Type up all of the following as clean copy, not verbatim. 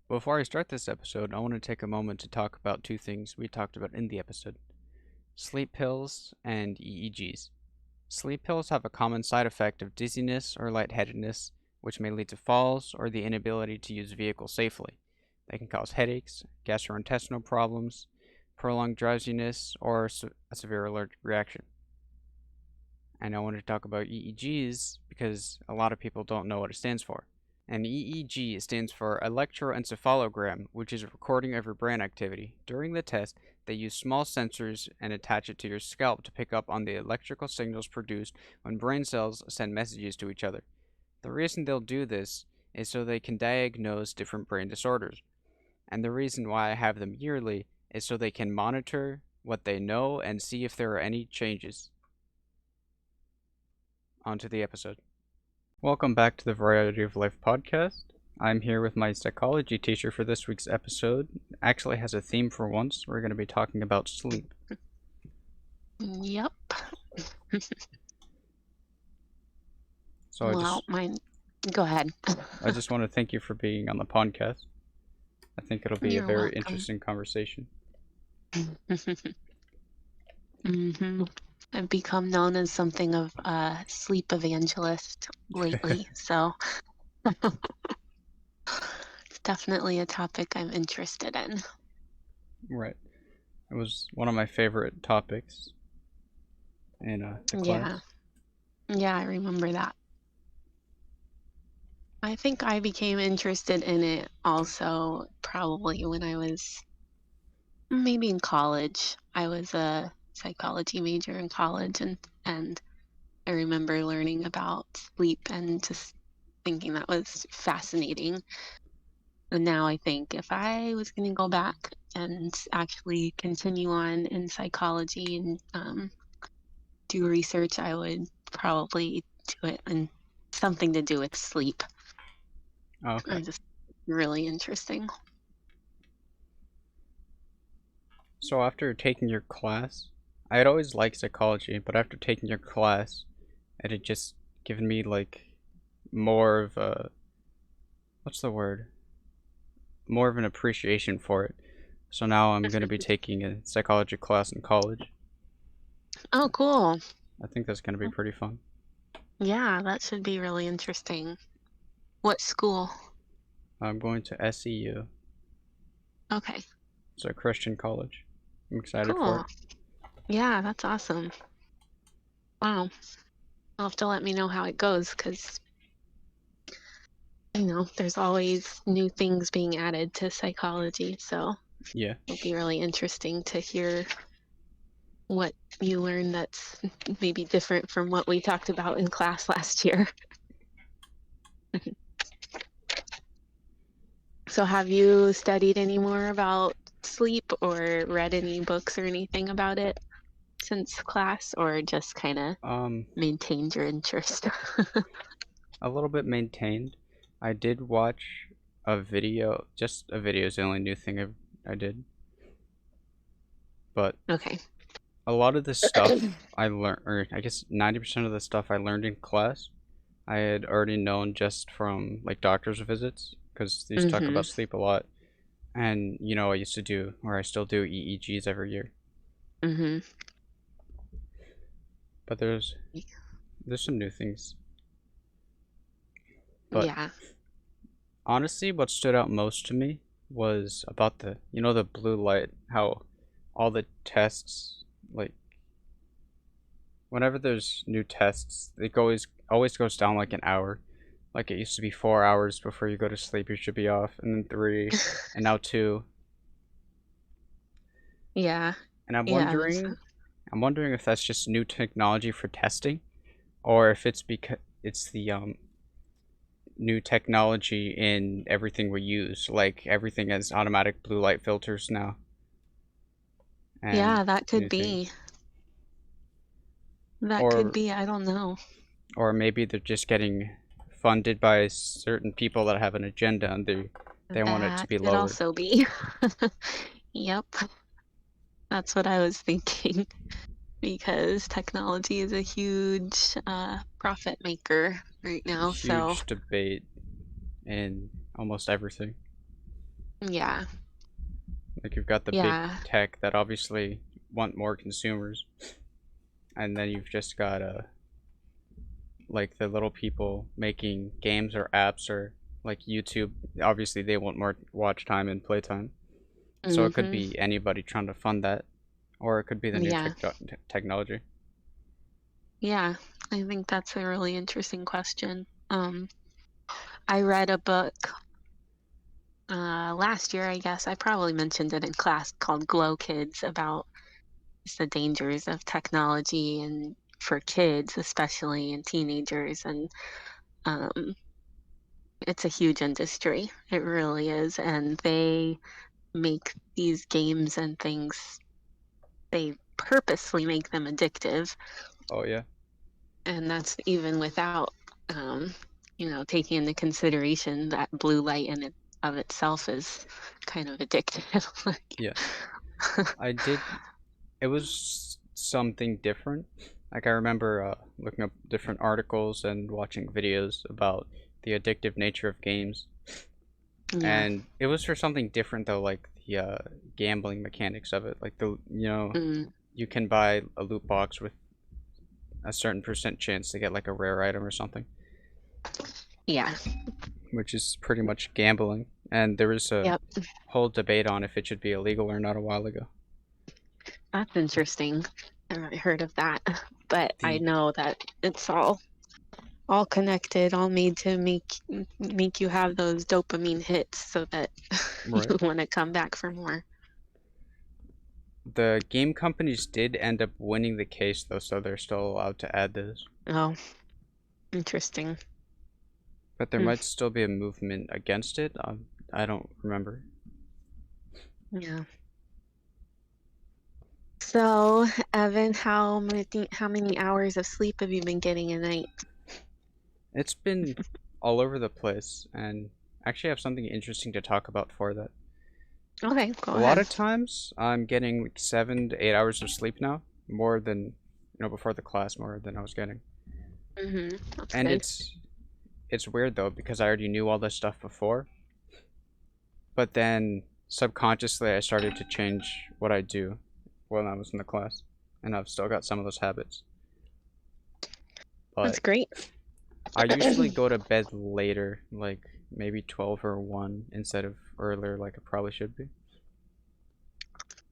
Before I start this episode, I want to take a moment to talk about two things we talked about in the episode: sleep pills and EEGs. Sleep pills have a common side effect of dizziness or lightheadedness, which may lead to falls or the inability to use vehicles safely. They can cause headaches, gastrointestinal problems, prolonged drowsiness, or a severe allergic reaction. And I wanted to talk about EEGs because a lot of people don't know what it stands for. An EEG stands for electroencephalogram, which is a recording of your brain activity. During the test, they use small sensors and attach it to your scalp to pick up on the electrical signals produced when brain cells send messages to each other. The reason they'll do this is so they can diagnose different brain disorders. And the reason why I have them yearly is so they can monitor what they know and see if there are any changes. On to the episode. Welcome back to the Variety of Life podcast. I'm here with my psychology teacher for this week's episode. Actually has a theme for once. We're going to be talking about sleep. Yep. So Go ahead. I just want to thank you for being on the podcast. I think it'll be a You're very welcome. interesting conversation. I've become known as something of a sleep evangelist lately, so it's definitely a topic I'm interested in. Right. It was one of my favorite topics in the class. Yeah, I remember that. I think I became interested in it also probably when I was maybe in college. I was a psychology major in college, and I remember learning about sleep and just thinking that was fascinating. And now I think if I was going to go back and actually continue on in psychology and do research, I would probably do it in something to do with sleep. Okay. I just really interesting. So after taking your class, I had always liked psychology, but after taking your class, it had just given me like more of a, what's the word? More of an appreciation for it. So now I'm going to be taking a psychology class in college. Oh, cool. I think that's going to be pretty fun. Yeah, that should be really interesting. What school? I'm going to SEU. Okay, It's a Christian college. I'm excited for cool. it. Yeah, that's awesome. Wow. You'll have to let me know how it goes because, there's always new things being added to psychology. So Yeah. it'll be really interesting to hear what you learn that's maybe different from what we talked about in class last year. So have you studied any more about sleep or read any books or anything about it since class, or just kind of maintained your interest? A little bit maintained. I did watch a video. Just a video is the only new thing I did. But Okay. a lot of the stuff I learned, or I guess 90% of the stuff I learned in class, I had already known just from like doctor's visits, because they used to talk about sleep a lot. And I used to do, or I still do, EEGs every year. But there's some new things. But Yeah. honestly, what stood out most to me was about the blue light, how all the tests, like whenever there's new tests, it always goes down like an hour. Like it used to be 4 hours before you go to sleep, you should be off, and then 3, and now 2. Yeah. And Yeah. I'm wondering if that's just new technology for testing, or if it's because it's the new technology in everything we use. Like everything has automatic blue light filters now, and Yeah, that could new things. be. That could Or be. I don't know. or maybe they're just getting funded by certain people that have an agenda, and they want it to That be could lowered. also be. Yep. That's what I was thinking because technology is a huge profit maker right now. So, Huge debate in almost everything. Yeah. Like you've got the big Yeah. tech that obviously want more consumers, and then you've just got like the little people making games or apps or like YouTube. Obviously, they want more watch time and playtime. So it could Mhm. be anybody trying to fund that, or it could be the new Yeah. technology. Yeah. I think that's a really interesting question. I read a book last year, I guess. I probably mentioned it in class, called Glow Kids, about just the dangers of technology and for kids, especially, and teenagers. And um, it's a huge industry. It really is. And they make these games and things, they purposely make them addictive. Oh yeah, And that's even without, um, taking into consideration that blue light in it of itself is kind of addictive. yeah. Like, I did. It was something different. Like I remember looking up different articles and watching videos about the addictive nature of games, yeah. and it was for something different though, like the gambling mechanics of it. Like Mm, you can buy a loot box with a certain percent chance to get like a rare item or something, yeah. which is pretty much gambling. And there was a Yep. whole debate on if it should be illegal or not a while ago. That's interesting. I haven't heard of that, but I The know that it's all connected, all made to make you have those dopamine hits so that right. you want to come back for more. The game companies did end up winning the case though, so they're still allowed to add those. Oh, interesting. But there Mm, might still be a movement against it. I don't remember. yeah. So, Evan, how many hours of sleep have you been getting a night? It's been all over the place, and actually I have something interesting to talk about for that. Okay, go A lot ahead. of times I'm getting like 7 to 8 hours of sleep now, more than before the class, more than I was getting. That's And good. it's weird though because I already knew all this stuff before, but then subconsciously I started to change what I do when I was in the class, and I've still got some of those habits. That's But great. I usually go to bed later, like maybe 12 or 1 instead of earlier, like it probably should be.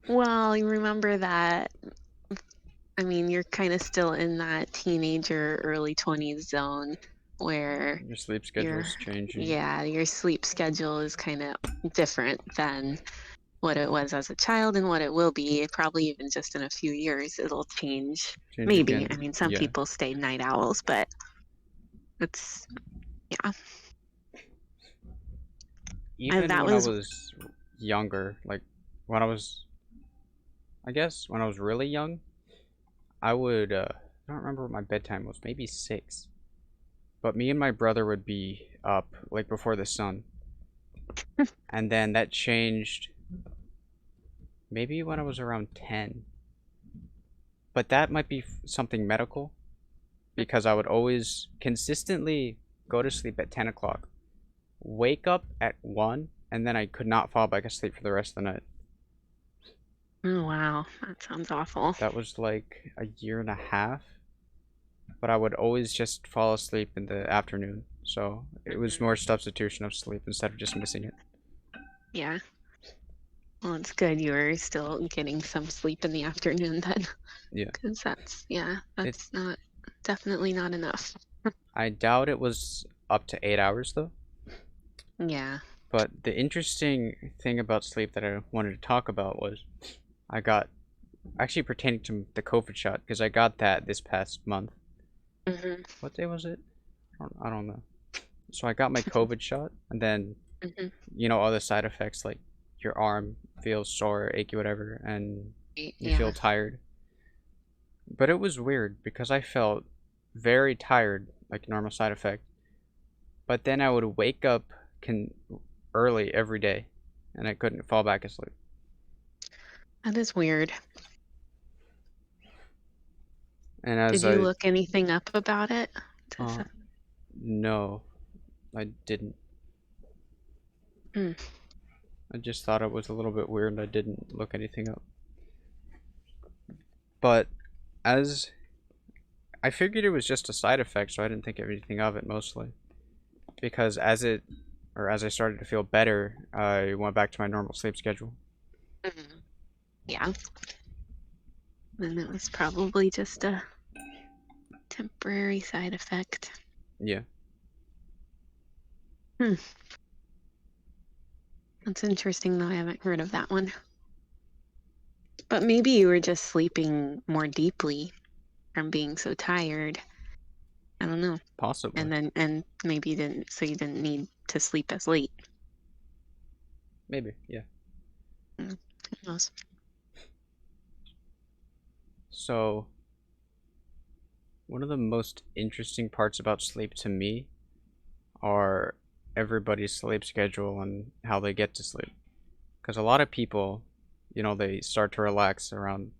Well, you remember that, I mean, you're kind of still in that teenager, early 20s zone where Your sleep your, schedule's changing, yeah, your sleep schedule is kind of different than what it was as a child and what it will be. Probably even just in a few years, it'll change. change Maybe. I again. mean, some Yeah. people stay night owls, but it's, yeah. Even That when I was, was younger, like when I was, I guess when I was really young, I would, I don't remember what my bedtime was, maybe 6. But me and my brother would be up like before the sun. And then that changed maybe when I was around 10. But that might be something medical because I would always consistently go to sleep at 10 o'clock, wake up at 1, and then I could not fall back asleep for the rest of the night. oh, wow, that sounds awful. That was like a year and a half, but I would always just fall asleep in the afternoon. So it was Mhm. more substitution of sleep instead of just missing it. Yeah. Well, it's good you were still getting some sleep in the afternoon then, Yeah. because yeah, It that's not definitely not enough. I doubt it was up to 8 hours though. Yeah. But the interesting thing about sleep that I wanted to talk about was I got actually pertaining to the COVID shot because I got that this past month. Mhm. What day was it? I don't know. So I got my COVID shot, and then Mhm. all the side effects like your arm feels sore, achy, whatever, and you feel Yeah. tired. But it was weird because I felt very tired, like normal side effect. But then I would wake up can early every day, and I couldn't fall back asleep. That is weird. And Did as you I look anything up about it? uh no, I didn't. Mm. I just thought it was a little bit weird and I didn't look anything up. But as I figured it was just a side effect, so I didn't think anything of it mostly. Because as I started to feel better, I went back to my normal sleep schedule. Mhm. Yeah. And it was probably just a temporary side effect. Yeah. Hmm. That's interesting, though. I haven't heard of that one. But maybe you were just sleeping more deeply from being so tired. I don't know. Possibly. And maybe you didn't need to sleep as late. Maybe, yeah. Mm, who knows? So, one of the most interesting parts about sleep to me are everybody's sleep schedule and how they get to sleep. Because a lot of people, they start to relax around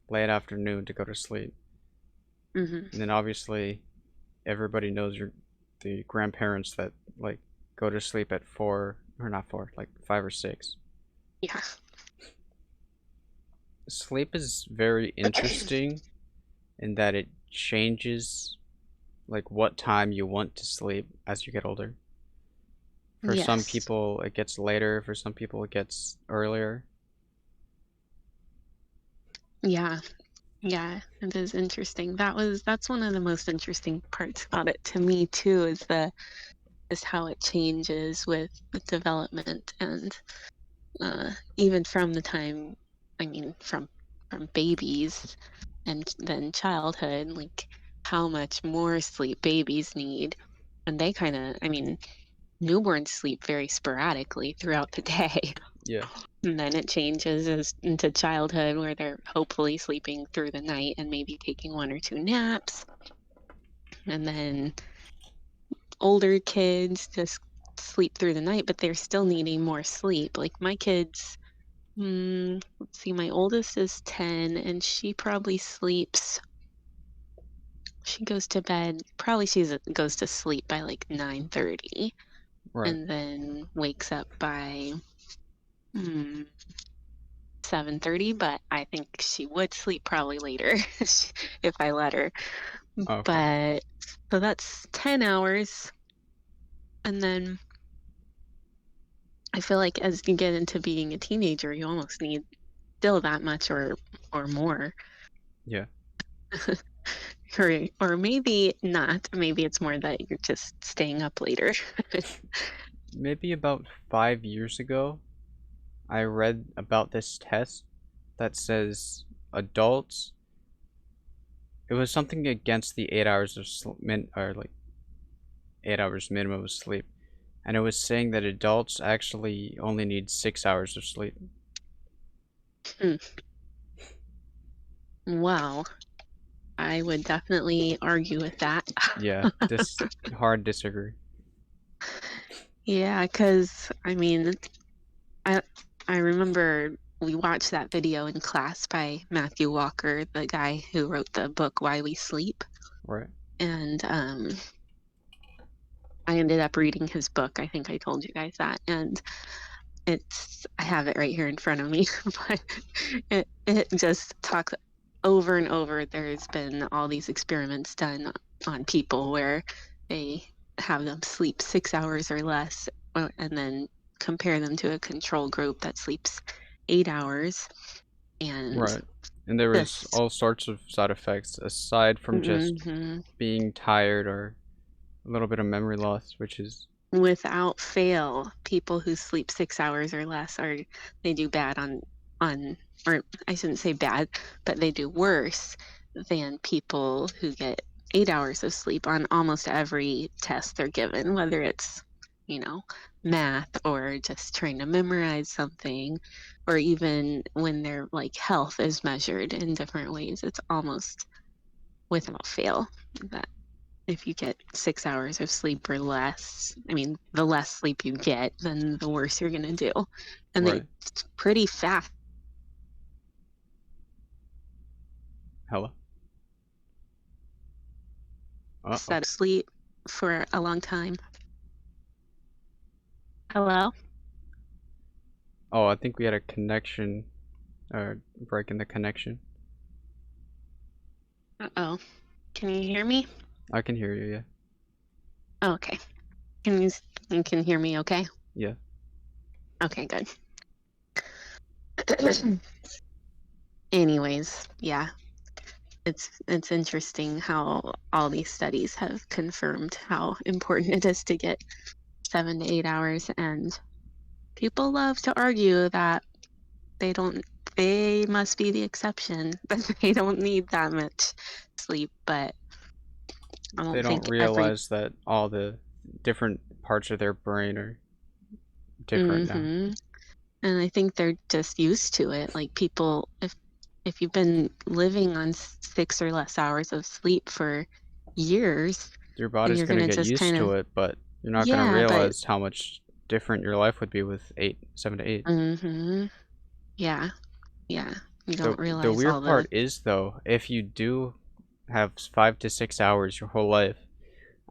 late afternoon to go to sleep. Hmm. And then obviously, everybody knows the grandparents that, like, go to sleep at 4, or not 4, like 5 or 6. Yeah. Sleep is very interesting in that it changes, like, what time you want to sleep as you get older. For some Yes. people, it gets later. For some people, it gets earlier. Yeah. Yeah. It is interesting. That's one of the most interesting parts about it to me too, is how it changes with development and even from the time, I mean, from babies and then childhood, like how much more sleep babies need. And they kind of, I mean, newborns sleep very sporadically throughout the day. Yeah, And then it changes into childhood where they're hopefully sleeping through the night and maybe taking one or two naps. And then older kids just sleep through the night, but they're still needing more sleep. Like my kids, let's see, my oldest is 10 and she probably sleeps, she goes to bed, probably goes to sleep by like 9:30 right. and then wakes up by hmm, 7:30, but I think she would sleep probably later if I let her. Okay. But so that's 10 hours. And then I feel like as you get into being a teenager, you almost need still that much or more. Yeah. Or maybe not. Maybe it's more that you're just staying up later. Maybe about 5 years ago, I read about this test that says adults. It was something against the 8 hours of or like 8 hours minimum of sleep, and it was saying that adults actually only need 6 hours of sleep. Hmm. Wow. I would definitely argue with that. Yeah, this hard disagree. Yeah, because I mean, I I remember we watched that video in class by Matthew Walker, the guy who wrote the book Why We Sleep, Right. and I ended up reading his book. I think I told you guys that, and I have it right here in front of me, but it just talks over and over. There's been all these experiments done on people where they have them sleep 6 hours or less, and then compare them to a control group that sleeps 8 hours, and Right. And there was this. all sorts of side effects aside from just Hmm. being tired or a little bit of memory loss, which is Without fail, people who sleep 6 hours or less they do bad on or I shouldn't say bad, but they do worse than people who get 8 hours of sleep on almost every test they're given, whether it's, you know, math or just trying to memorize something, or even when their like health is measured in different ways. It's almost without fail that if you get 6 hours of sleep or less, I mean, the less sleep you get, then the worse you're gonna do. And they right. pretty fast Hello. Uh-oh. set of sleep for a long time. Hello? Oh, I think we had a connection, break in the connection. Uh-oh. Can you hear me? I can hear you, yeah. Oh, okay. You can hear me okay? Yeah. Okay, good. Anyways, yeah. It's interesting how all these studies have confirmed how important it is to get 7 to 8 hours, and people love to argue that they don't they must be the exception, that they don't need that much sleep, but I They don't don't think every realize that all the different parts of their brain are different now. mhm. And I think they're just used to it. Like people, if you've been living on 6 or less hours of sleep for years, Your and body's you're gonna gonna get just used kind of to it, but you're not gonna yeah, but realize how much different your life would be with 7 to 8. mhm, yeah, yeah. You The don't the realize all weird the part is though, if you do have 5 to 6 hours your whole life,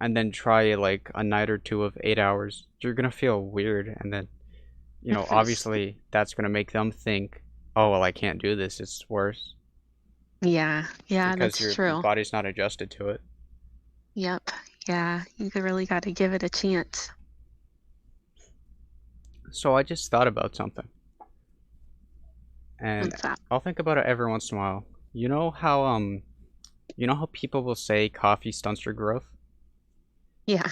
and then try like a night or two of 8 hours, you're gonna feel weird, and then obviously that's gonna make them think, oh well, I can't do this. It's worse yeah, yeah, because that's your true. body's not adjusted to it. Yep, yeah. Really got to give it a chance. So I just thought about something, and What's that? I'll think about it every once in a while. You know how people will say coffee stunts your growth? Yeah.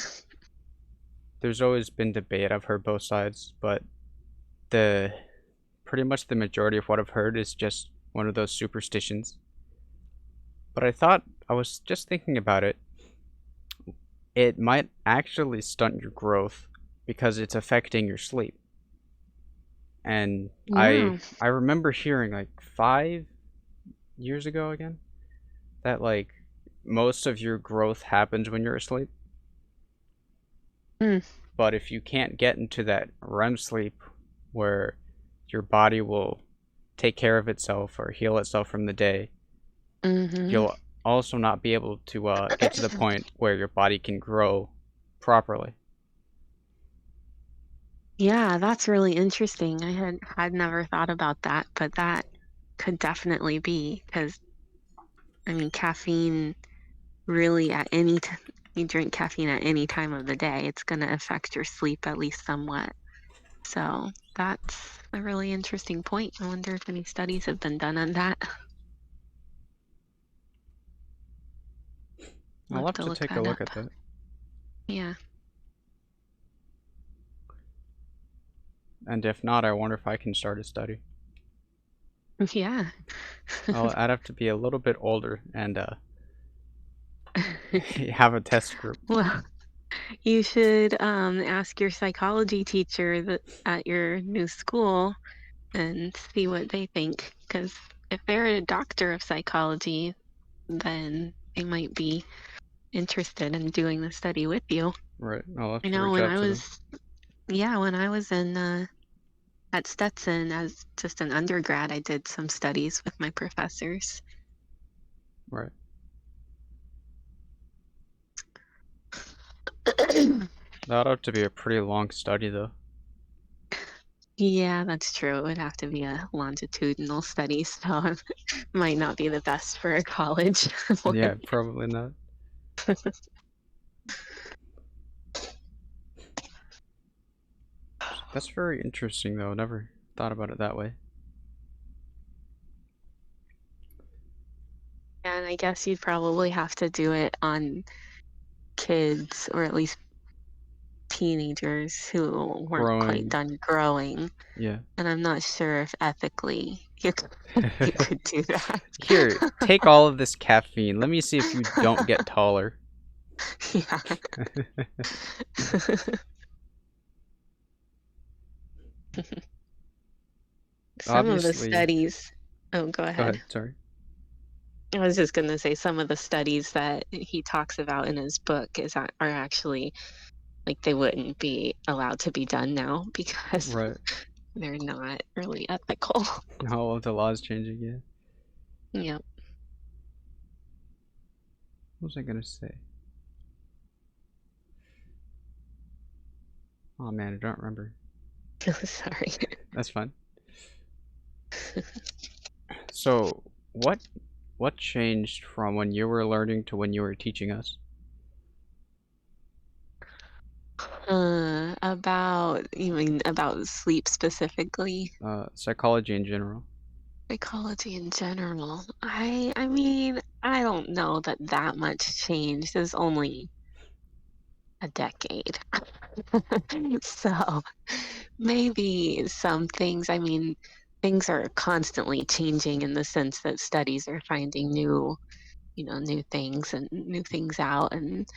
There's always been debate. I've heard both sides, but the pretty much the majority of what I've heard is just one of those superstitions. But I was just thinking about it. It might actually stunt your growth because it's affecting your sleep. And Yeah. I remember hearing like 5 years ago again that like most of your growth happens when you're asleep. Mm, But if you can't get into that REM sleep where your body will take care of itself or heal itself from the day, mhm. you'll also not be able to get to the point where your body can grow properly. Yeah, that's really interesting. I had never thought about that, but that could definitely be because I mean, caffeine really at any time you drink caffeine at any time of the day, it's going to affect your sleep at least somewhat. So that's a really interesting point. I wonder if any studies have been done on that. I'll I'll have have to to look take a that look up. at that. Yeah. And if not, I wonder if I can start a study. Yeah. I'd have to be a little bit older and have a test group. Well, you should ask your psychology teacher that at your new school and see what they think. Because if they're a doctor of psychology, then they might be interested in doing the study with you. Right. I'll have I to know reach when out I to them. was, yeah, when I was in at Stetson as just an undergrad, I did some studies with my professors. Right. That'd have to be a pretty long study though. Yeah, that's true. It would have to be a longitudinal study, so it might not be the best for a college one. Yeah, probably not. That's very interesting though. Never thought about it that way. And I guess you'd probably have to do it on kids or at least teenagers who weren't quite Growing. done growing. Yeah. And I'm not sure if ethically you could do that. Here, take all of this caffeine. Let me see if you don't get taller. Yeah. Some of the Obviously. studies, oh, go Go ahead. ahead. Sorry. I was just going to say some of the studies that he talks about in his book are actually like they wouldn't be allowed to be done now because Right. they're not really ethical. All of the laws changing. Yeah. Yep. What was I gonna say? Oh man, I don't remember. Sorry. That's fine. So, what changed from when you were learning to when you were teaching us? You mean about sleep specifically? Psychology in general. Psychology in general. I mean, I don't know that that much changed. It's only a decade. So, maybe some things, I mean, things are constantly changing in the sense that studies are finding new things and new things out, and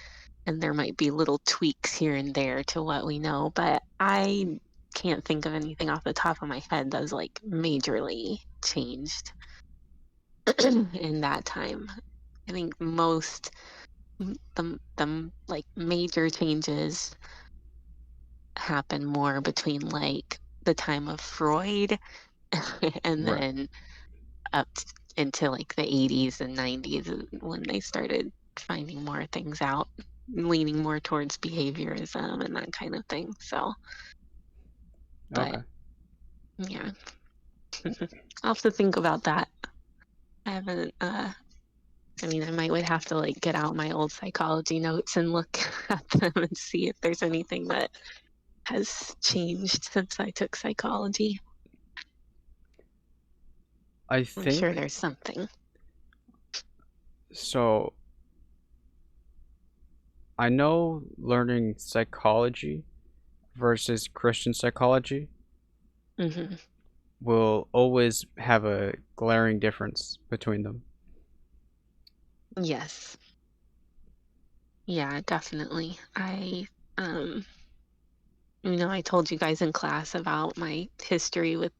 there might be little tweaks here and there to what we know, but I can't think of anything off the top of my head that's like majorly changed in that time. I think the like major changes happen more between like the time of Freud and Right. then up into like the 80s and 90s when they started finding more things out, leaning more towards behaviorism and that kind of thing. So, but Okay. yeah, I'll have to think about that. I haven't, I mean, I might would have to like get out my old psychology notes and look at them and see if there's anything that has changed since I took psychology. I I'm sure think there's something. so. I know learning psychology versus Christian psychology Hmm. will always have a glaring difference between them. Yes. Yeah, definitely. Um, I told you guys in class about my history with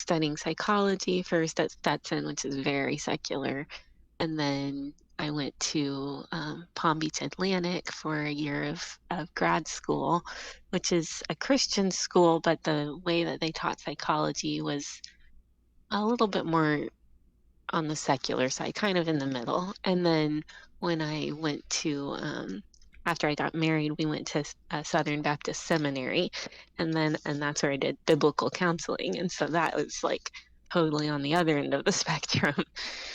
studying psychology first at Stetson, which is very secular. And then I went to Palm Beach Atlantic for a year of grad school, which is a Christian school, but the way that they taught psychology was a little bit more on the secular side, kind of in the middle. And then when I went to, after I got married, we went to Southern Baptist Seminary, and that's where I did biblical counseling. And so that was like totally on the other end of the spectrum.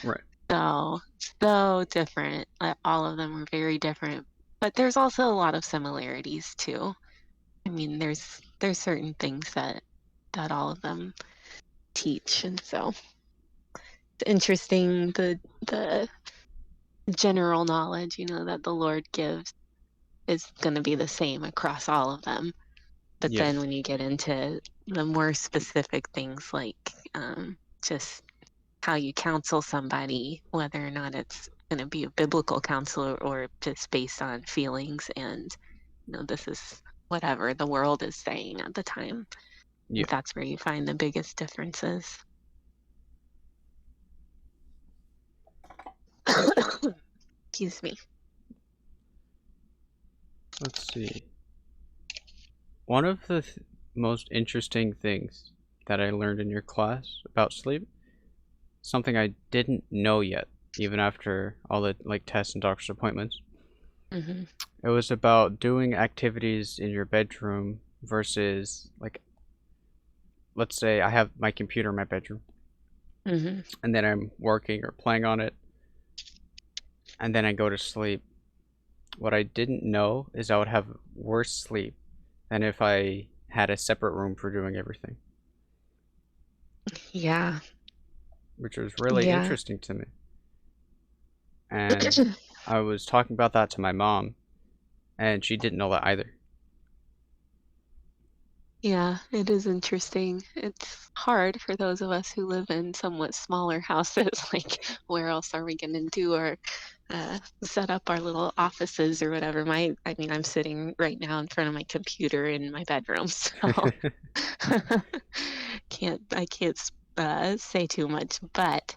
Right. So, so different. All of them were very different, but there's also a lot of similarities too. I mean, there's certain things that all of them teach, and so it's interesting the general knowledge, that the Lord gives is going to be the same across all of them. But Yeah. then when you get into the more specific things like just how you counsel somebody, whether or not it's going to be a biblical counsel or just based on feelings and, this is whatever the world is saying at the time. I Yeah. think that's where you find the biggest differences. Excuse me. Let's see. One of the most interesting things that I learned in your class about sleep, something I didn't know yet, even after all the like tests and doctor's appointments. Hmm. It was about doing activities in your bedroom versus like, let's say I have my computer in my bedroom Hmm. and then I'm working or playing on it and then I go to sleep. What I didn't know is I would have worse sleep than if I had a separate room for doing everything, Yeah. which was really Yeah. interesting to me. And I was talking about that to my mom, and she didn't know that either. Yeah, it is interesting. It's hard for those of us who live in somewhat smaller houses. Like, where else are we going to do our set up our little offices or whatever? I mean, I'm sitting right now in front of my computer in my bedroom, so I can't say too much. But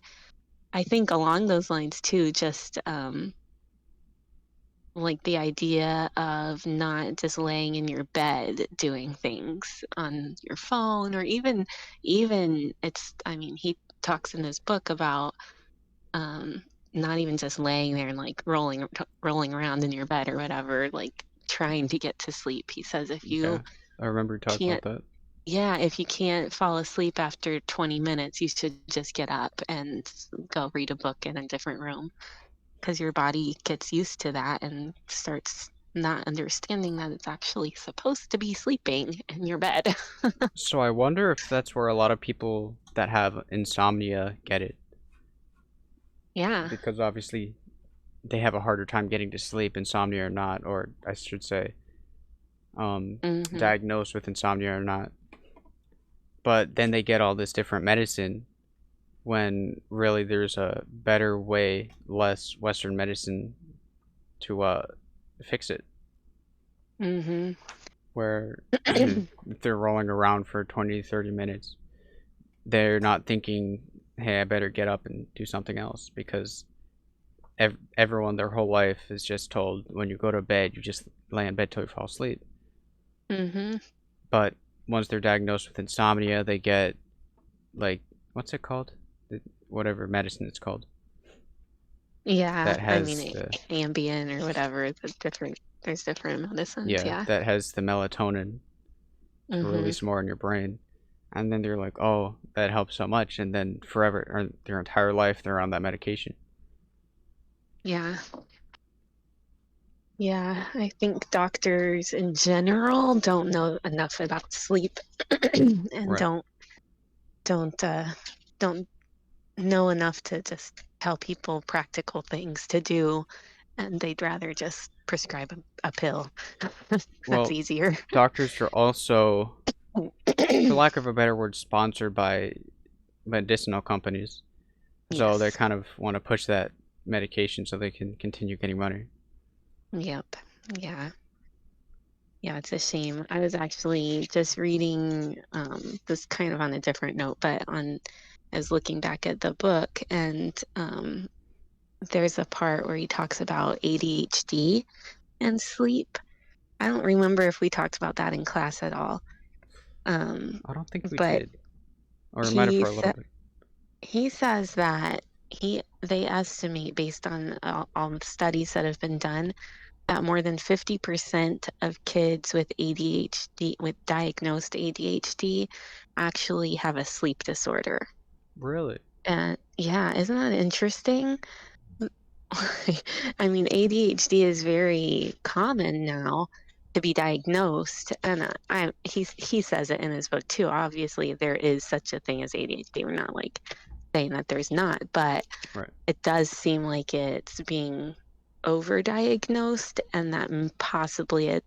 I think along those lines too, just like the idea of not just laying in your bed doing things on your phone, or even it's, I mean, he talks in his book about um not even just laying there and like rolling around in your bed or whatever, like trying to get to sleep. He says if Yeah, you I remember you talking can't about that. Yeah, if you can't fall asleep after 20 minutes, you should just get up and go read a book in a different room because your body gets used to that and starts not understanding that it's actually supposed to be sleeping in your bed. So I wonder if that's where a lot of people that have insomnia get it, Yeah. because obviously they have a harder time getting to sleep, insomnia or not, or I should say, um, Mhm. diagnosed with insomnia or not. But then they get all this different medicine when really there's a better way, less Western medicine to fix it. Mhm. Where if they're rolling around for 20, 30 minutes, they're not thinking, hey, I better get up and do something else, because everyone their whole life is just told when you go to bed, you just lay in bed till you fall asleep. Mhm. But once they're diagnosed with insomnia, they get, like, what's it called? Whatever medicine it's called. Yeah, That I mean, has the, Ambien or whatever, there's different medicines, yeah. that has the melatonin to Mhm. release more in your brain. And then they're like, oh, that helps so much. And then forever, or their entire life, they're on that medication. Yeah. Yeah, I think doctors in general don't know enough about sleep and Right. don't don't know enough to just tell people practical things to do, and they'd rather just prescribe a pill. That's Well, easier. doctors are also, for lack of a better word, sponsored by medicinal companies. So they Yes. kind of want to push that medication so they can continue getting money. Yep. Yeah. Yeah, it's a shame. I was actually just reading this kind of on a different note, but on I was looking back at the book and there's a part where he talks about ADHD and sleep. I don't remember if we talked about that in class at all. Um, I don't think we but did. Or it might have he for a little said bit. he says that they estimate based on all the studies that have been done that more than 50% of kids with ADHD, with diagnosed ADHD, actually have a sleep disorder. Really? And yeah, isn't that interesting? I mean, ADHD is very common now to be diagnosed, and he says it in his book too. Obviously, there is such a thing as ADHD. We're not like saying that there's not, but Right. it does seem like it's being overdiagnosed, and that possibly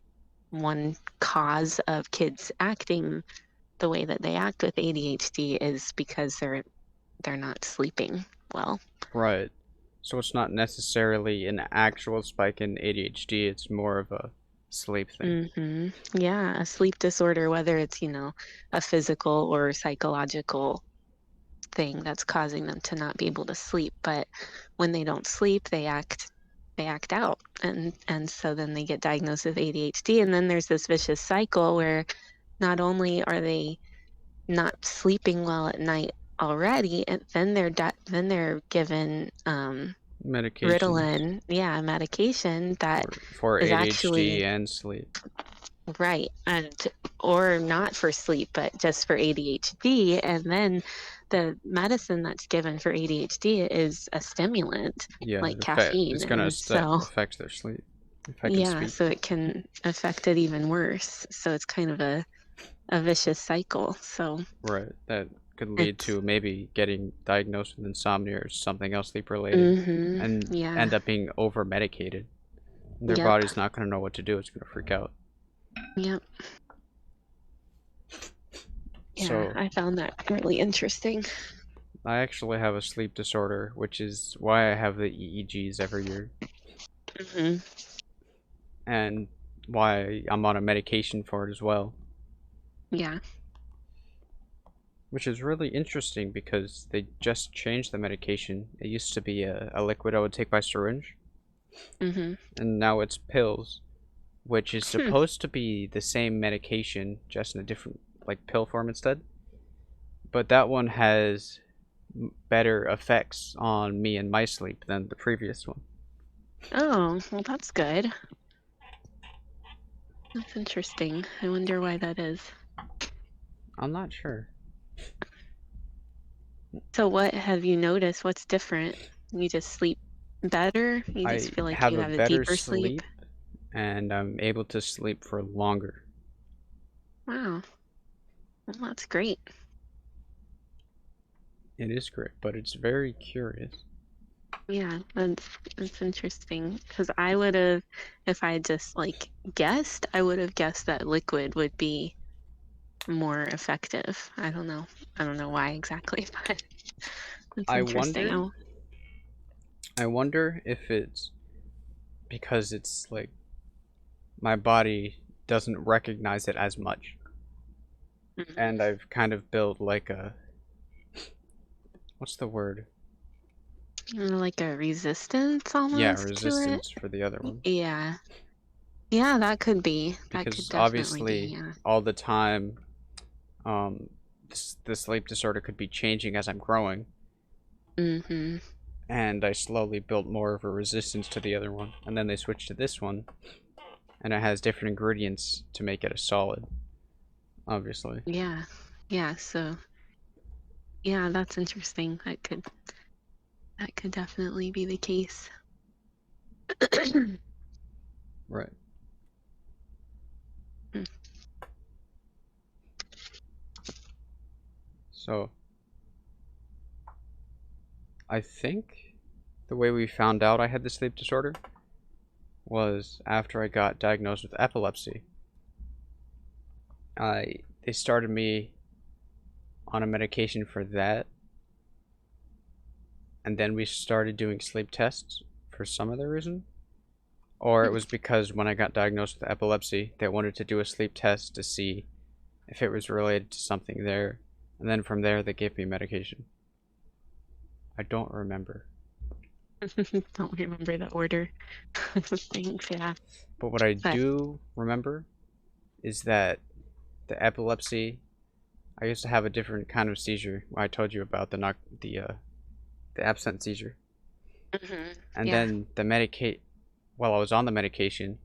one cause of kids acting the way that they act with ADHD is because they're not sleeping well. Right. So it's not necessarily an actual spike in ADHD, it's more of a sleep thing. Yeah, a sleep disorder, whether it's, a physical or psychological thing that's causing them to not be able to sleep. But when they don't sleep, they act out. And so then they get diagnosed with ADHD. And then there's this vicious cycle where not only are they not sleeping well at night already, and then they're given Medications Ritalin, yeah, medication that for is ADHD actually and sleep. right, and or not for sleep, but just for ADHD. And then the medicine that's given for ADHD is a stimulant Yeah, like caffeine. it's gonna And so, affect their sleep, if I can yeah, speak. so it can affect it even worse. So it's kind of a vicious cycle. So Right. That could lead it's, to maybe getting diagnosed with insomnia or something else sleep related, and yeah, end up being over medicated. Their yep, body's not gonna know what to do. It's gonna freak out. yep, yeah, So I found that really interesting. I actually have a sleep disorder, which is why I have the EEGs every year, hmm and why I'm on a medication for it as well. Yeah. Which is really interesting because they just changed the medication. It used to be a liquid I would take by syringe, hmm and now it's pills, which is Hmm. supposed to be the same medication, just in a different, like, pill form instead. But that one has better effects on me and my sleep than the previous one. Oh, well, that's good. That's interesting. I wonder why that is. I'm not sure. So what have you noticed? What's different? You just sleep better? You just I feel like have you a have a better deeper sleep? sleep and I'm able to sleep for longer. Wow, well, that's great. It is great, but it's very curious. Yeah, that's interesting. Because I would have, if I had just like guessed, I would have guessed that liquid would be more effective. I don't know. I don't know why exactly, but that's I interesting. wonder Oh, I wonder if it's because it's like my body doesn't recognize it as much. And mhm. I've kind of built like a what's the word? Like a resistance Yeah, almost to it. resistance for the other one. Yeah. Yeah, that could be. That could Because definitely be, obviously yeah. all the time um the sleep disorder could be changing as I'm growing, Mm-hmm. and I slowly built more of a resistance to the other one, and then they switched to this one, and it has different ingredients to make it a solid, obviously. Yeah. Yeah, so yeah, that's interesting. That could definitely be the case. Right. Mm. So I think the way we found out I had the sleep disorder was after I got diagnosed with epilepsy. They started me on a medication for that, and then we started doing sleep tests for some other reason. Or it was because when I got diagnosed with epilepsy, they wanted to do a sleep test to see if it was related to something there, and then from there they gave me medication. I don't remember. Don't remember the order of things, yeah. But what I But do remember is that the epilepsy, I used to have a different kind of seizure. I told you about the absent seizure, mhm, and yeah. then while I was on the medication,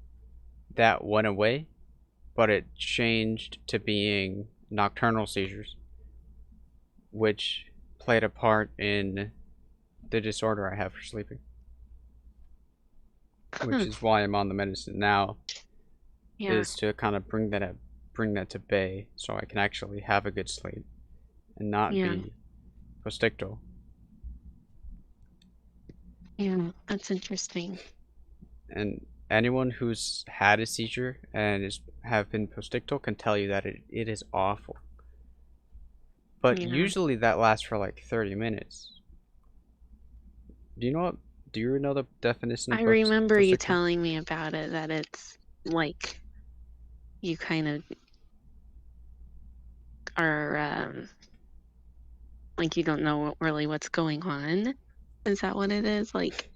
that went away, but it changed to being nocturnal seizures, which played a part in the disorder I have for sleeping, which Hmm, is why I'm on the medicine now, yeah, is to kind of bring that to bay, so I can actually have a good sleep and not yeah, be postictal. yeah. That's interesting. And anyone who's had a seizure and is have been postictal can tell you that it is awful. But Yeah. usually that lasts for like 30 minutes. Do you know what? Do you know the definition of I remember you postictal? telling me about it, that it's like you kind of are like you don't know really what's going on. Is that what it is? Like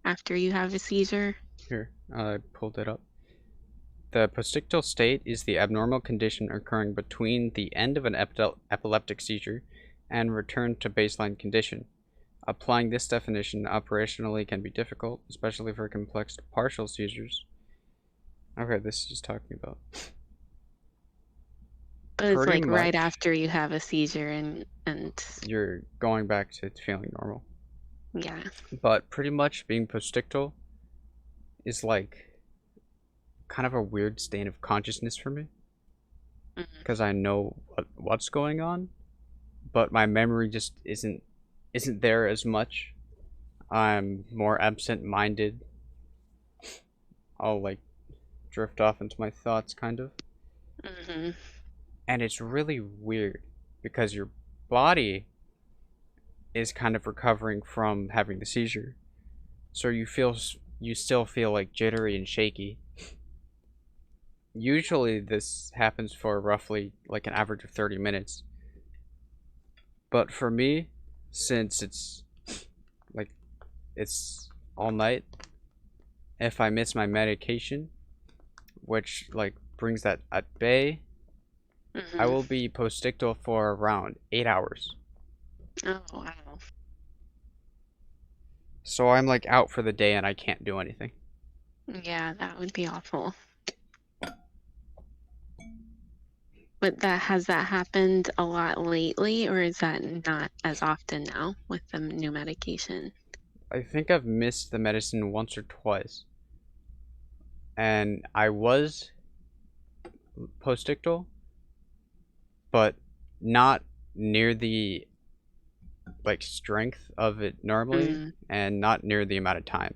after you have a seizure? Here, I pulled it up. The postictal state is the abnormal condition occurring between the end of an epileptic seizure and return to baseline condition. Applying this definition operationally can be difficult, especially for complex partial seizures. Okay, this is talking about But it's pretty like right much after you have a seizure and you're going back to feeling normal. yeah. But pretty much being postictal is like kind of a weird state of consciousness for me Mhm. because I know what's going on, but my memory just isn't there as much. I'm more absent-minded. I'll like drift off into my thoughts kind of. Mhm. And it's really weird because your body is kind of recovering from having the seizure. So you still feel like jittery and shaky. Usually this happens for roughly like an average of 30 minutes. But for me, since like it's all night, if I miss my medication, which like brings that at bay, I Mhm. will be postictal for around 8 hours. Oh wow. So I'm like out for the day and I can't do anything. Yeah, that would be awful. But that has that happened a lot lately, or is that not as often now with the new medication? I think I've missed the medicine once or twice, and I was postictal, but not near the like strength of it normally, Mm, and not near the amount of time.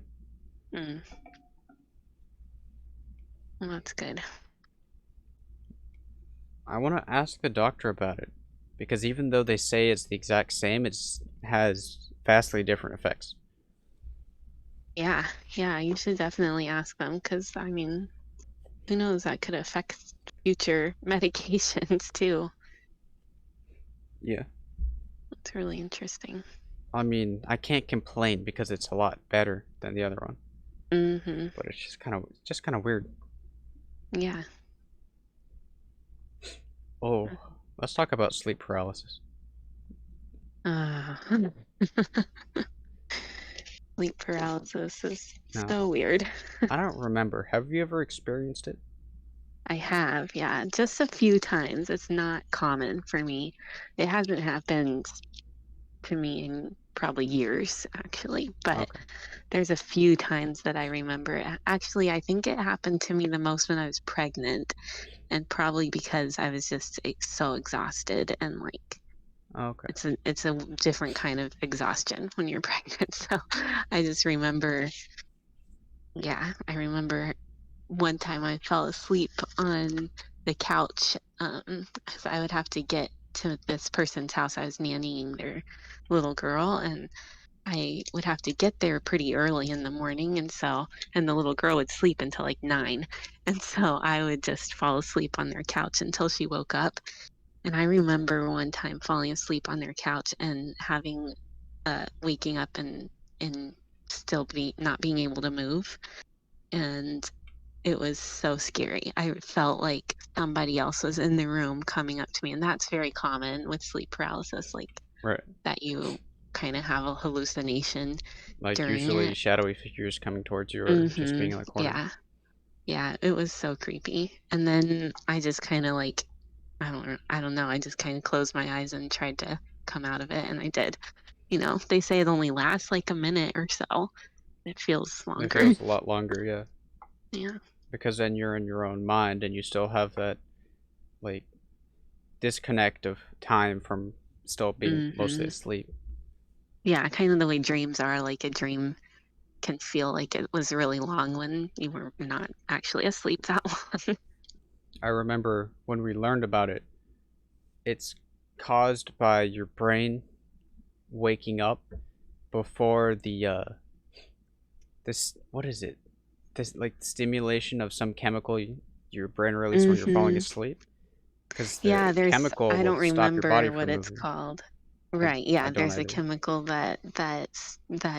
mm. Well, that's good. I want to ask the doctor about it because even though they say it's the exact same, it has vastly different effects. Yeah, yeah, you should definitely ask them because, I mean, who knows, that could affect future medications too. Yeah. It's really interesting. I mean, I can't complain because it's a lot better than the other one, Mm-hmm. but it's just kind of weird. Yeah. Oh, let's talk about sleep paralysis. Uh, sleep paralysis is Now, so weird. I don't remember. Have you ever experienced it? I have, yeah, just a few times. It's not common for me. It hasn't happened to me in probably years, actually, but Okay. there's a few times that I remember. Actually, I think it happened to me the most when I was pregnant, and probably because I was just so exhausted and like Okay. it's a different kind of exhaustion when you're pregnant. So I just remember, yeah, I remember one time I fell asleep on the couch, 'cause I would have to get to this person's house. I was nannying their little girl, and I would have to get there pretty early in the morning, and the little girl would sleep until like 9, and so I would just fall asleep on their couch until she woke up. And I remember one time falling asleep on their couch and having waking up and still be not being able to move, and it was so scary. I felt like somebody else was in the room coming up to me, and that's very common with sleep paralysis, like Right. that you kind of have a hallucination Like during usually it. shadowy figures coming towards you or just Mhm. being in the corner. Yeah. Yeah, it was so creepy. And then I just kind of like I don't know, I just kind of closed my eyes and tried to come out of it, and I did. They say it only lasts like a minute or so. It feels It longer. feels a lot longer, yeah. Yeah. Because then you're in your own mind and you still have that like disconnect of time from still being mostly Mhm. asleep. Yeah, kind of the way dreams are, like a dream can feel like it was really long when you were not actually asleep that long. I remember when we learned about it, it's caused by your brain waking up before this what is it? This like stimulation of some chemical your brain releases when you're falling Mhm. asleep because the Yeah, chemical I will don't stop your body remember what from it's moving. called. I Right, I yeah, don't there's a either. chemical that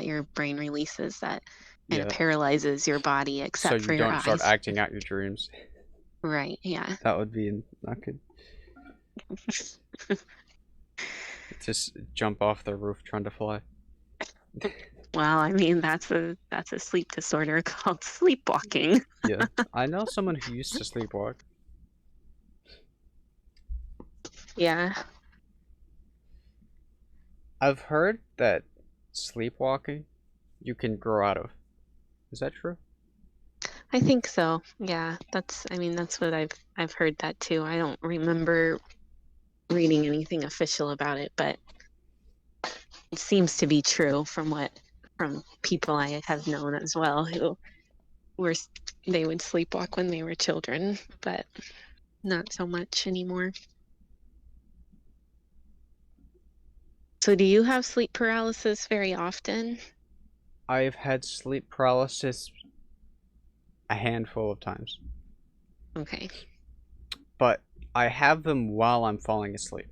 your brain releases that kind of Yeah, paralyzes your body so except you for your don't start eyes. acting out your dreams. Right, yeah. That would be not good. Just jump off the roof trying to fly. Well, I mean, that's a sleep disorder called sleepwalking. Yeah, I know someone who used to sleepwalk. Yeah, I've heard that sleepwalking you can grow out of. Is that true? I think so. Yeah, I mean, that's what I've heard that too. I don't remember reading anything official about it, but it seems to be true from people I have known as well who were they would sleepwalk when they were children, but not so much anymore. So do you have sleep paralysis very often? I've had sleep paralysis a handful of times, Okay. but I have them while I'm falling asleep,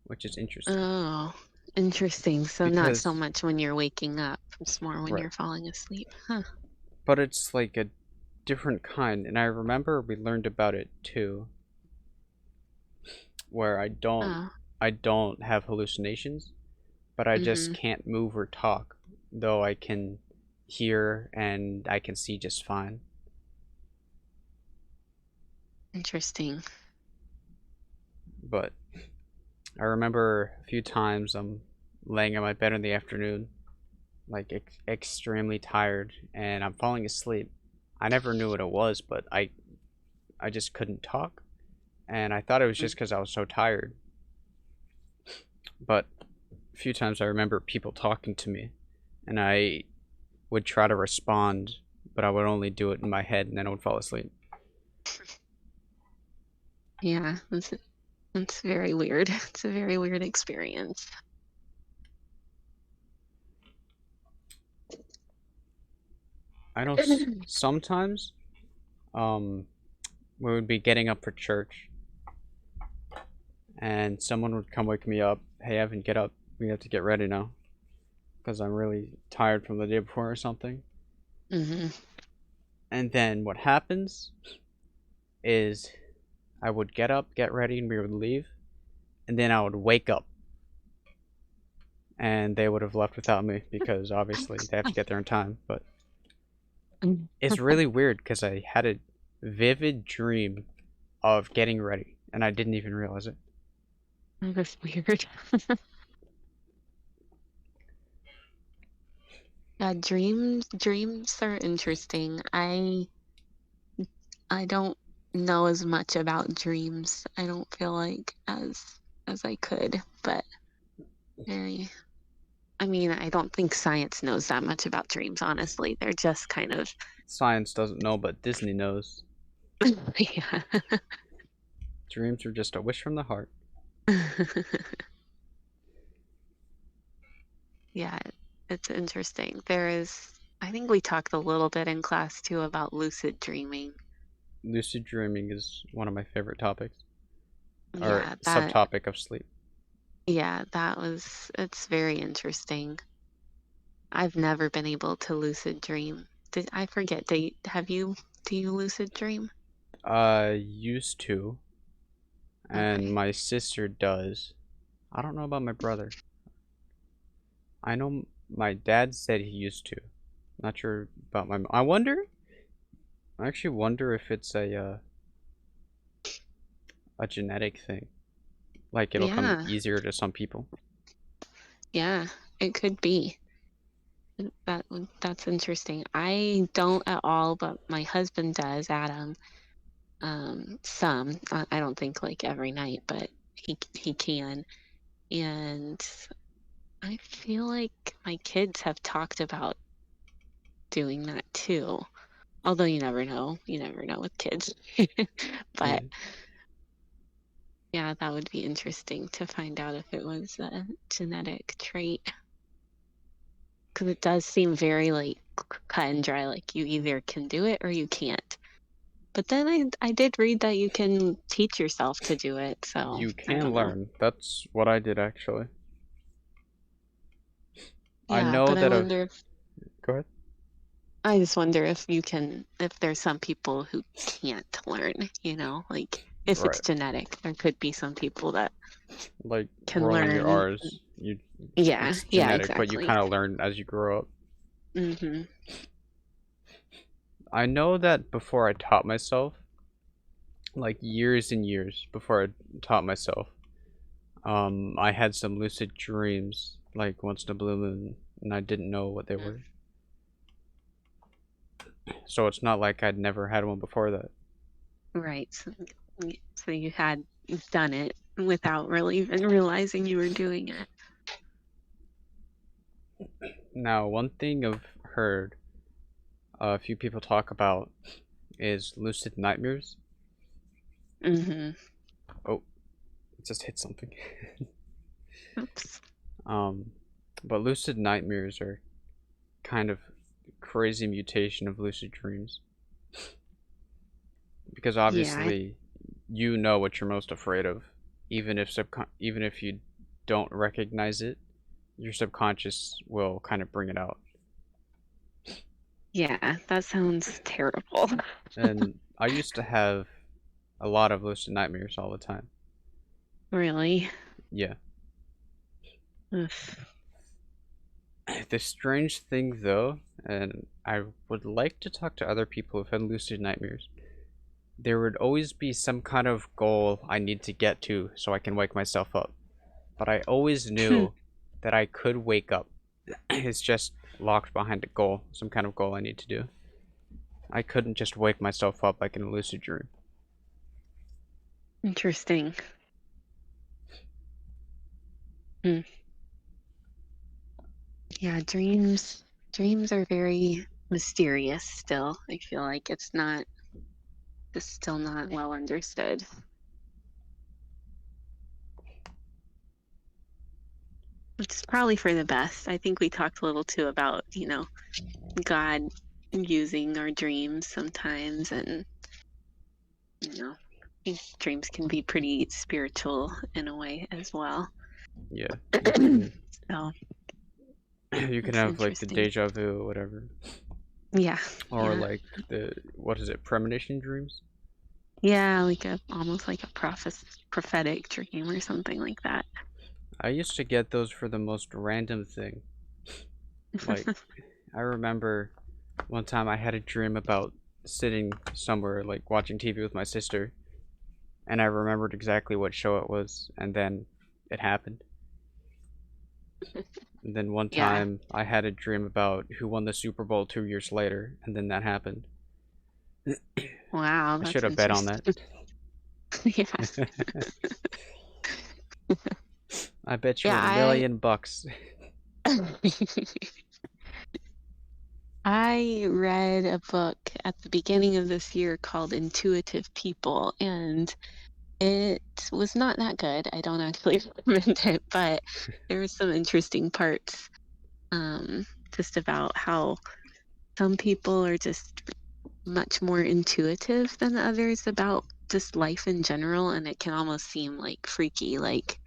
which is interesting Oh, interesting. So not so because much when you're waking up, it's more when right, you're falling asleep. Huh. but it's like a different kind, and I remember we learned about it too, where Oh. I don't have hallucinations, but I just Mm-hmm. can't move or talk, though I can hear and I can see just fine. Interesting. But I remember a few times I'm laying in my bed in the afternoon, like extremely tired, and I'm falling asleep. I never knew what it was, but I just couldn't talk, and I thought it was just because I was so tired. But a few times I remember people talking to me, and I would try to respond, but I would only do it in my head, and then I would fall asleep. Yeah, that's very weird. It's a very weird experience. I know sometimes we would be getting up for church, and someone would come wake me up. Hey, Evan, get up. We have to get ready now because I'm really tired from the day before or something. Hmm. And then what happens is I would get up, get ready, and we would leave. And then I would wake up, and they would have left without me because obviously they have to get there in time. But it's really weird because I had a vivid dream of getting ready, and I didn't even realize it. That's weird. Yeah, dreams are interesting. I don't know as much about dreams. I don't feel like as I could, but very I mean, I don't think science knows that much about dreams, honestly. They're just kind of Science doesn't know, but Disney knows. yeah. Dreams are just a wish from the heart. Yeah, it's interesting. There is I think we talked a little bit in class too about lucid dreaming. Lucid dreaming is one of my favorite topics, or Yeah, that subtopic of sleep. yeah, that was it's very interesting. I've never been able to lucid dream. Did I forget? Do you lucid dream? I used to, and Okay. my sister does. I don't know about my brother. I know my dad said he used to. Not sure about my. I wonder. I actually wonder if it's a genetic thing. Like it'll come Yeah. easier to some people. Yeah, it could be. That's interesting. I don't at all, but my husband does, Adam. Some. I don't think like every night, but he can. And I feel like my kids have talked about doing that too. Although you never know. You never know with kids. Yeah. But yeah, that would be interesting to find out if it was a genetic trait. Because it does seem very like cut and dry, like you either can do it or you can't. But then I did read that you can teach yourself to do it, so You I can don't know. learn. That's what I did actually. I Yeah, know but that of. Go ahead. I just wonder if you can if there's some people who can't learn, like if it's Right. genetic, there could be some people that Like can rolling your learn. R's. You. Yeah, It's yeah, genetic, but you exactly. kind of learn as you grow up. Mhm. I know that before I taught myself, like years and years before I taught myself, I had some lucid dreams, like once in a blue moon, and I didn't know what they were. So it's not like I'd never had one before that. Right. So you had done it without really even realizing you were doing it. Now, one thing I've heard a few people talk about is lucid nightmares. Mhm. Oh, it just hit something. Oops. um, but lucid nightmares are kind of crazy mutation of lucid dreams because Yeah, obviously you know what you're most afraid of, even if you don't recognize it, your subconscious will kind of bring it out. yeah, that sounds terrible. And I used to have a lot of lucid nightmares all the time. Really. Yeah. Ugh. The strange thing though, and I would like to talk to other people who've had lucid nightmares, there would always be some kind of goal I need to get to so I can wake myself up. But I always knew that I could wake up. It's just locked behind a goal, some kind of goal I need to do. I couldn't just wake myself up like in a lucid dream. Interesting. Hmm. Yeah, dreams are very mysterious still. I feel like it's still not well understood. It's probably for the best. I think we talked a little too about, God using our dreams sometimes, and you know, these dreams can be pretty spiritual in a way as well. Yeah, you can So you can it's have like the interesting. deja vu or whatever, Yeah, or yeah, like the what is it, premonition dreams? yeah, like a almost like a prophetic dream or something like that. I used to get those for the most random thing. Like I remember one time I had a dream about sitting somewhere like watching TV with my sister, and I remembered exactly what show it was, and then it happened. And then one Yeah. time I had a dream about who won the Super Bowl 2 years later, and then that happened. Wow, I should that's have bet on that. interesting. Yeah. I bet you Yeah, $1 million. I read a book at the beginning of this year called Intuitive People, and it was not that good. I don't actually recommend it, but there were some interesting parts, just about how some people are just much more intuitive than others about just life in general, and it can almost seem like freaky, like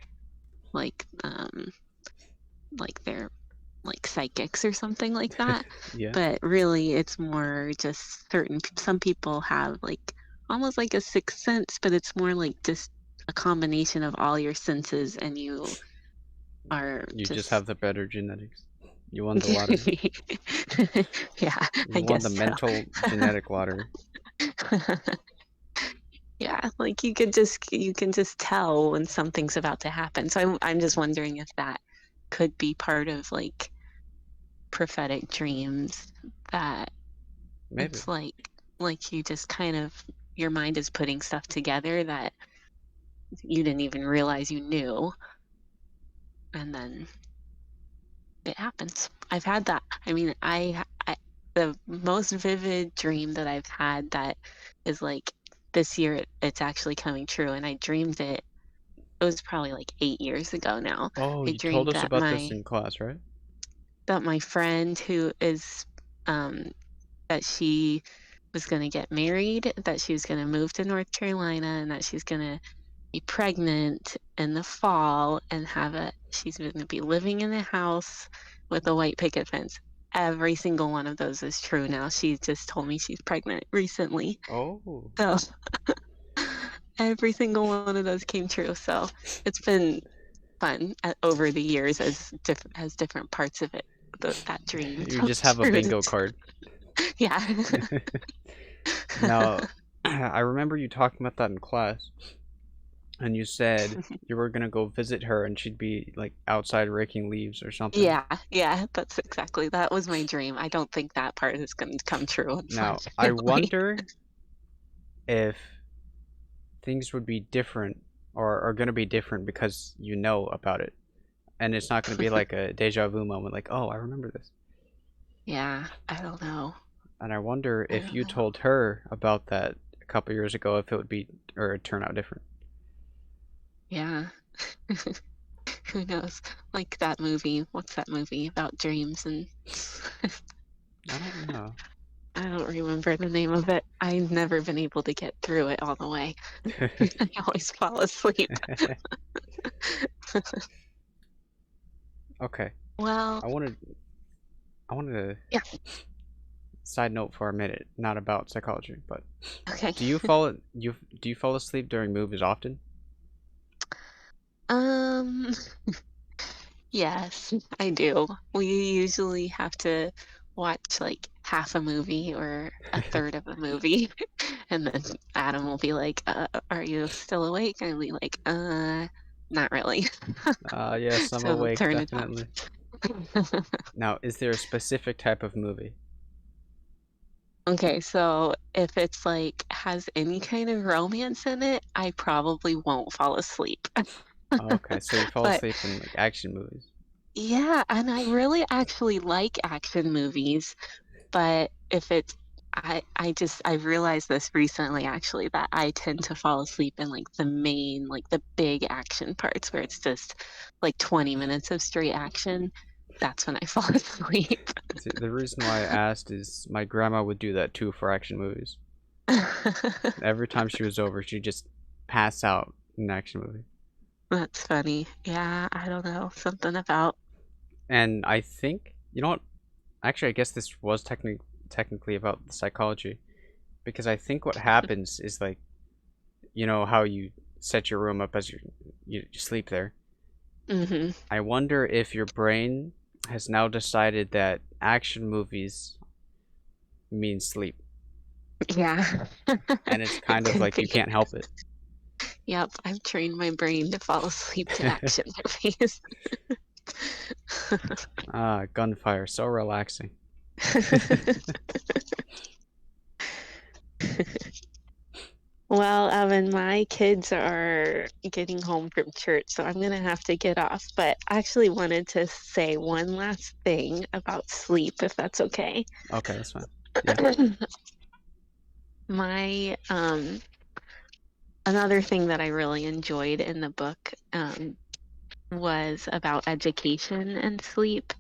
like they're like psychics or something like that. Yeah. But really, it's more just some people have like almost like a sixth sense, but it's more like just a combination of all your senses, and you are You just just have the better genetics. You won the lottery. yeah, I You won the guess so. mental genetic lottery. Yeah, like you can just tell when something's about to happen. So I'm just wondering if that could be part of like prophetic dreams, that Maybe. it's like you just kind of your mind is putting stuff together that you didn't even realize you knew, and then it happens. I've had that. I mean, the most vivid dream that I've had that is like this year it's actually coming true, and I dreamed it. It was probably like 8 years ago now. Oh, I you told dreamed us about this in class, right? that my friend who is um that she was going to get married, that she was going to move to North Carolina, and that she's going to be pregnant in the fall and she's going to be living in a house with a white picket fence. Every single one of those is true now. She just told me she's pregnant recently. Oh. So every single one of those came true. So it's been fun over the years as different parts of it, that dream You comes just have a true. bingo card. Yeah. Now, I remember you talking about that in class, and you said you were gonna go visit her and she'd be like outside raking leaves or something. Yeah, yeah, that was my dream. I don't think that part is going to come true, Now, I unfortunately. wonder if things would be different or are gonna be different because you know about it. And it's not gonna be like a deja vu moment, like, oh, I remember this. Yeah, I don't know. And I wonder I if don't you know. told her about that a couple years ago, if it would be or it'd turn out different. Yeah. Who knows? Like that movie, what's that movie about dreams and I don't know. I don't remember the name of it. I've never been able to get through it all the way. I always fall asleep. Okay. Well, I wanted I wanted to yeah, side note for a minute, not about psychology, but okay. do you fall asleep during movies often? Um, yes, I do. We usually have to watch like half a movie or a third of a movie, and then Adam will be like, "Are you still awake?" And I'll be like, not really." Yes, I'm So they'll awake, turn it off. definitely. Now, is there a specific type of movie? Okay, so if it's like has any kind of romance in it, I probably won't fall asleep. Okay, so you fall But asleep in like action movies. yeah, and I really actually like action movies, but if it's I've realized this recently actually that I tend to fall asleep in like the main, like the big action parts where it's just like 20 minutes of straight action. That's when I fall asleep. See, the reason why I asked is my grandma would do that too for action movies. Every time she was over, she'd just pass out in an action movie. That's funny. Yeah, I don't know. Something about And I think, you know what? Actually, I guess this was technically about the psychology, because I think what happens is like, you know how you set your room up as you sleep there. hmm I wonder if your brain has now decided that action movies mean sleep, Yeah. and it's It kind of could like you be. can't help it. Yep, I've trained my brain to fall asleep to action movies. Ah, gunfire, so relaxing. Well, Evan, my kids are getting home from church, so I'm gonna have to get off. But I actually wanted to say one last thing about sleep, if that's okay. Okay, that's fine. Yeah. My Another thing that I really enjoyed in the book was about education and sleep.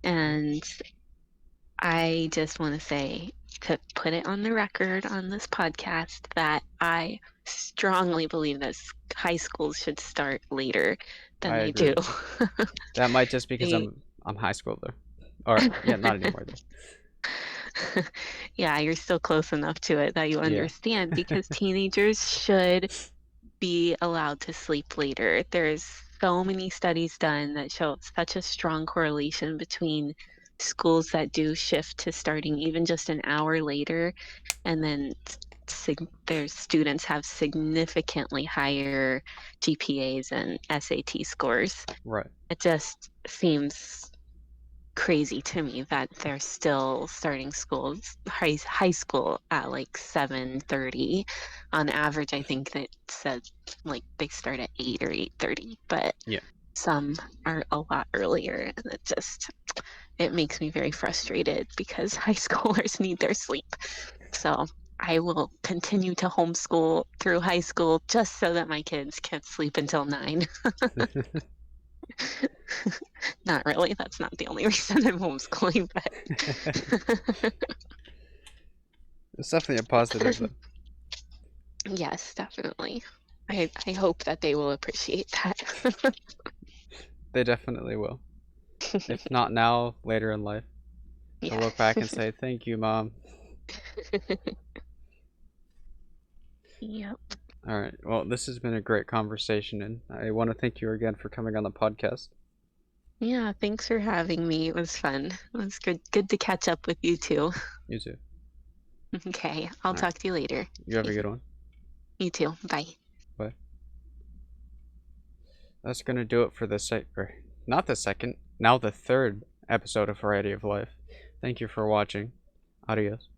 And I just want to say to put it on the record on this podcast that I strongly believe that high schools should start later I than they agree do. with you. That might just because They, I'm high school though. Or yeah, not anymore though. yeah, you're still close enough to it that you Yeah. understand because teenagers should be allowed to sleep later. There's so many studies done that show such a strong correlation between schools that do shift to starting even just an hour later, and then their students have significantly higher GPAs and SAT scores. Right. It just seems crazy to me that they're still starting high school at like 7:30 on average. I think that said like they start at 8 or 8:30, but Yeah. some are a lot earlier, and it makes me very frustrated because high schoolers need their sleep. So I will continue to homeschool through high school just so that my kids can sleep until 9. Not really. That's not the only reason I'm homeschooling, but It's definitely a positive though. yes, definitely. I hope that they will appreciate that. They definitely will. If not now, later in life. They'll Yeah. look back and say, "Thank you, Mom." Yep. All right. Well, this has been a great conversation, and I want to thank you again for coming on the podcast. Yeah, thanks for having me. It was fun. It was good to catch up with you too. You too. Okay, I'll All right. talk to you later. You have a Okay, good one. you too. Bye. Bye. That's gonna do it for not the second, now the third episode of Variety of Life. Thank you for watching. Adios.